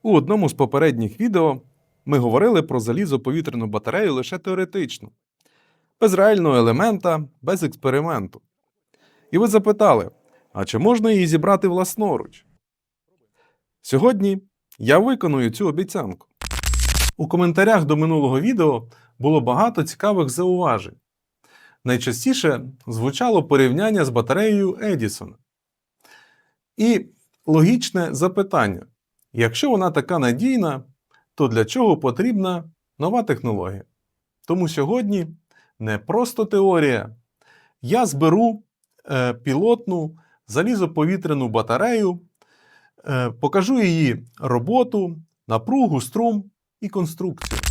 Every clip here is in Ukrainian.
У одному з попередніх відео ми говорили про залізоповітряну батарею лише теоретично, без реального елемента, без експерименту. І ви запитали, а чи можна її зібрати власноруч? Сьогодні я виконую цю обіцянку. У коментарях до минулого відео було багато цікавих зауважень. Найчастіше звучало порівняння з батареєю Едісона. І логічне запитання: якщо вона така надійна, то для чого потрібна нова технологія? Тому сьогодні не просто теорія. Я зберу пілотну залізоповітряну батарею, покажу її роботу, напругу, струм і конструкцію.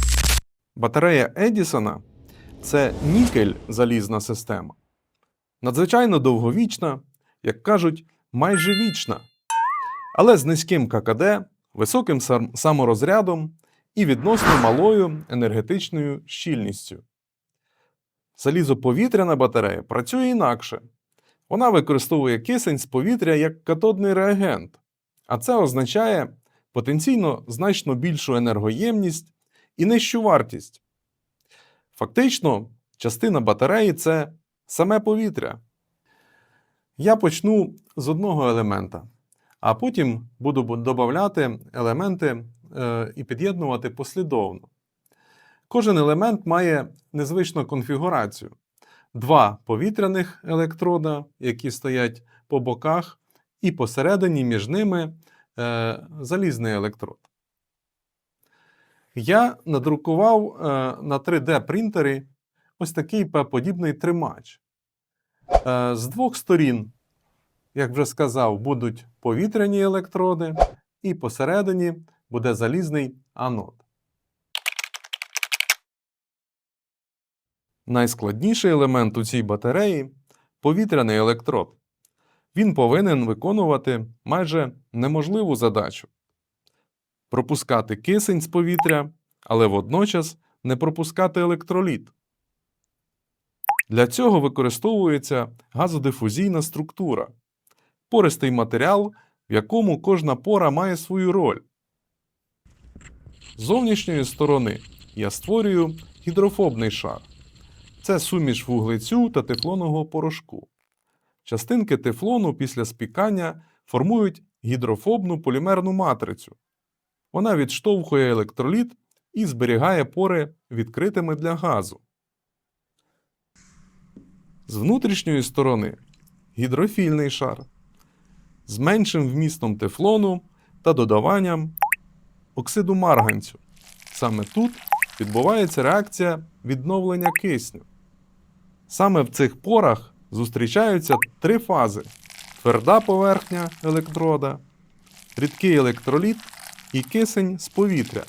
Батарея Едісона – це нікель-залізна система. Надзвичайно довговічна, як кажуть, майже вічна, але з низьким ККД, високим саморозрядом і відносно малою енергетичною щільністю. Залізоповітряна батарея працює інакше. Вона використовує кисень з повітря як катодний реагент, а це означає потенційно значно більшу енергоємність і нижчу вартість. Фактично, частина батареї – це саме повітря. Я почну з одного елемента, а потім буду додавати елементи і під'єднувати послідовно. Кожен елемент має незвичну конфігурацію. Два повітряних електрода, які стоять по боках, і посередині між ними залізний електрод. Я надрукував на 3D-принтері ось такий П-подібний тримач. З двох сторін, як вже сказав, будуть повітряні електроди, і посередині буде залізний анод. Найскладніший елемент у цій батареї – повітряний електрод. Він повинен виконувати майже неможливу задачу – пропускати кисень з повітря, але водночас не пропускати електроліт. Для цього використовується газодифузійна структура – пористий матеріал, в якому кожна пора має свою роль. З зовнішньої сторони я створюю гідрофобний шар. Це суміш вуглецю та тефлонового порошку. Частинки тефлону після спікання формують гідрофобну полімерну матрицю. Вона відштовхує електроліт і зберігає пори відкритими для газу. З внутрішньої сторони гідрофільний шар з меншим вмістом тефлону та додаванням оксиду марганцю. Саме тут відбувається реакція відновлення кисню. Саме в цих порах зустрічаються три фази – тверда поверхня електрода, рідкий електроліт і кисень з повітря.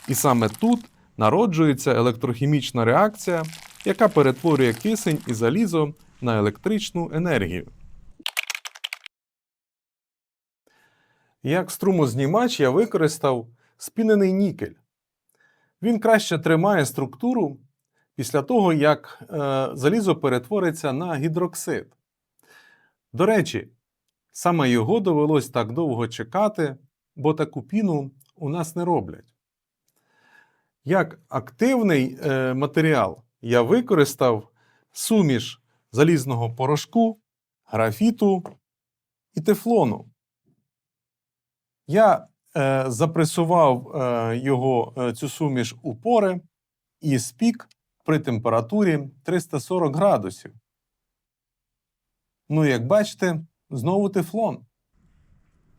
І саме тут народжується електрохімічна реакція, яка перетворює кисень і залізо на електричну енергію. Як струмознімач я використав спінений нікель. Він краще тримає структуру після того, як залізо перетвориться на гідроксид. До речі, саме його довелось так довго чекати, бо таку піну у нас не роблять. Як активний матеріал я використав суміш залізного порошку, графіту і тефлону. Я запресував цю суміш у пори і спік при температурі 340 градусів. Ну, як бачите, знову тефлон.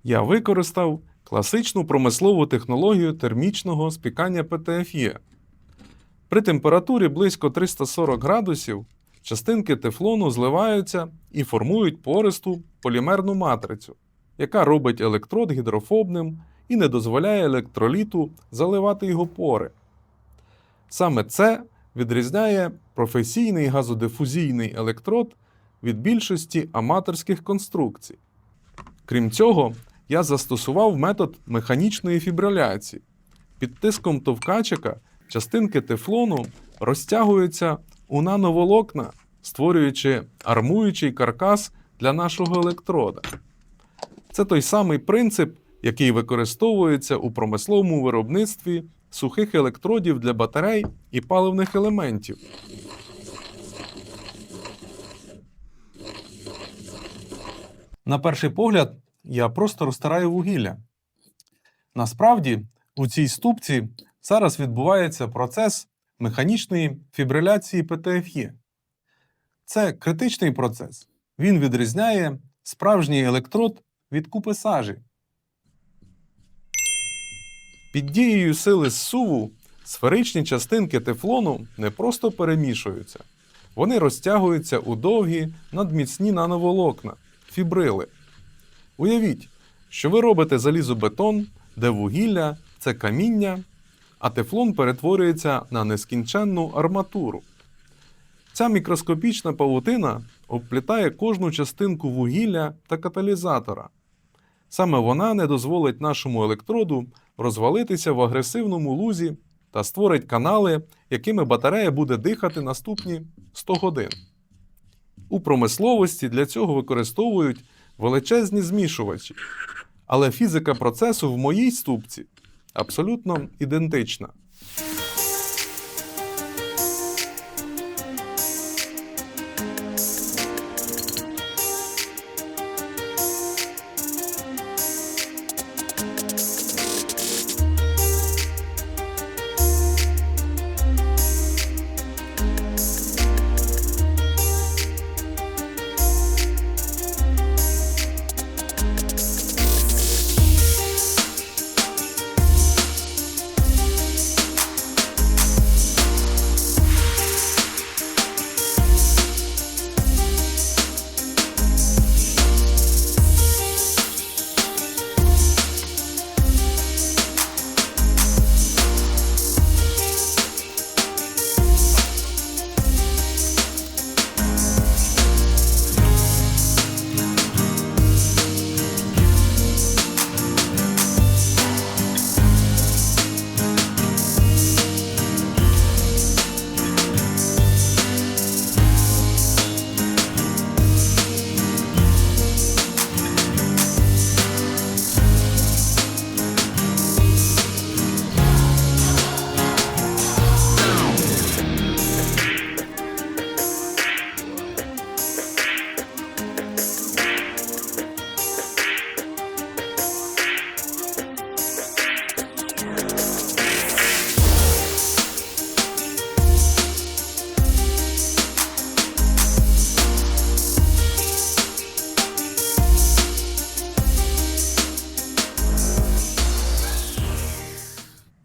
Я використав класичну промислову технологію термічного спікання ПТФЄ. При температурі близько 340 градусів частинки тефлону зливаються і формують пористу полімерну матрицю, яка робить електрод гідрофобним і не дозволяє електроліту заливати його пори. Саме це відрізняє професійний газодифузійний електрод від більшості аматорських конструкцій. Крім цього, я застосував метод механічної фібриляції. Під тиском товкачика частинки тефлону розтягуються у нановолокна, створюючи армуючий каркас для нашого електрода. Це той самий принцип який використовується у промисловому виробництві сухих електродів для батарей і паливних елементів. На перший погляд, я просто розтираю вугілля. Насправді, у цій ступці зараз відбувається процес механічної фібриляції ПТФЄ. Це критичний процес. Він відрізняє справжній електрод від купи сажі. Під дією сили зсуву сферичні частинки тефлону не просто перемішуються. Вони розтягуються у довгі надміцні нановолокна – фібрили. Уявіть, що ви робите залізобетон, де вугілля – це каміння, а тефлон перетворюється на нескінченну арматуру. Ця мікроскопічна павутина обплітає кожну частинку вугілля та каталізатора. Саме вона не дозволить нашому електроду розвалитися в агресивному лузі та створить канали, якими батарея буде дихати наступні 100 годин. У промисловості для цього використовують величезні змішувачі. Але фізика процесу в моїй ступці абсолютно ідентична.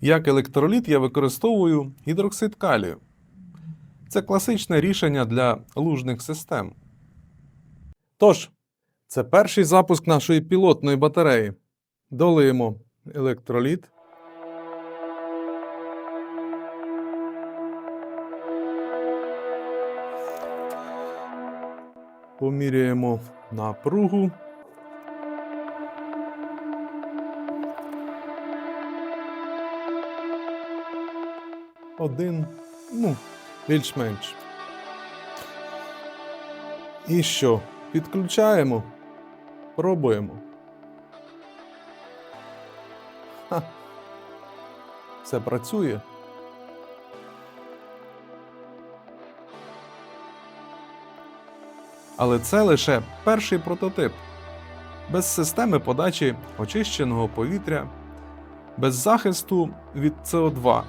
Як електроліт я використовую гідроксид калію. Це класичне рішення для лужних систем. Тож, це перший запуск нашої пілотної батареї. Долиємо електроліт. Поміряємо напругу. Один, більш-менш. І що? Підключаємо. Пробуємо. Все працює. Але це лише перший прототип. Без системи подачі очищеного повітря, без захисту від СО2,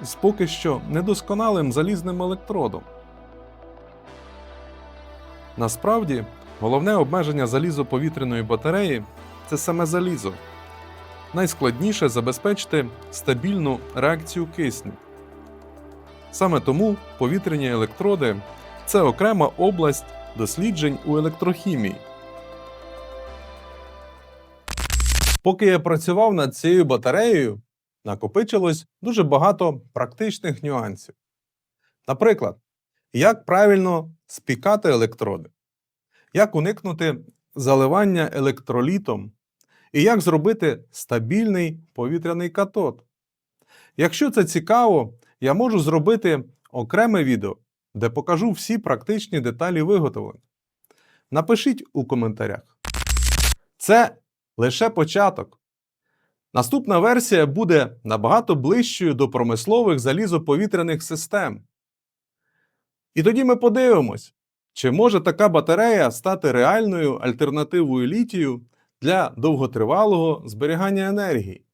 з поки що недосконалим залізним електродом. Насправді, головне обмеження залізоповітряної батареї – це саме залізо. Найскладніше забезпечити стабільну реакцію кисню. Саме тому повітряні електроди – це окрема область досліджень у електрохімії. Поки я працював над цією батареєю, накопичилось дуже багато практичних нюансів. Наприклад, як правильно спікати електроди, як уникнути заливання електролітом і як зробити стабільний повітряний катод. Якщо це цікаво, я можу зробити окреме відео, де покажу всі практичні деталі виготовлення. Напишіть у коментарях. Це лише початок. Наступна версія буде набагато ближчою до промислових залізоповітряних систем. І тоді ми подивимось, чи може така батарея стати реальною альтернативою літію для довготривалого зберігання енергії.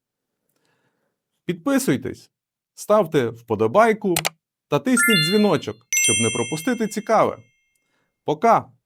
Підписуйтесь, ставте вподобайку та тисніть дзвіночок, щоб не пропустити цікаве. Пока!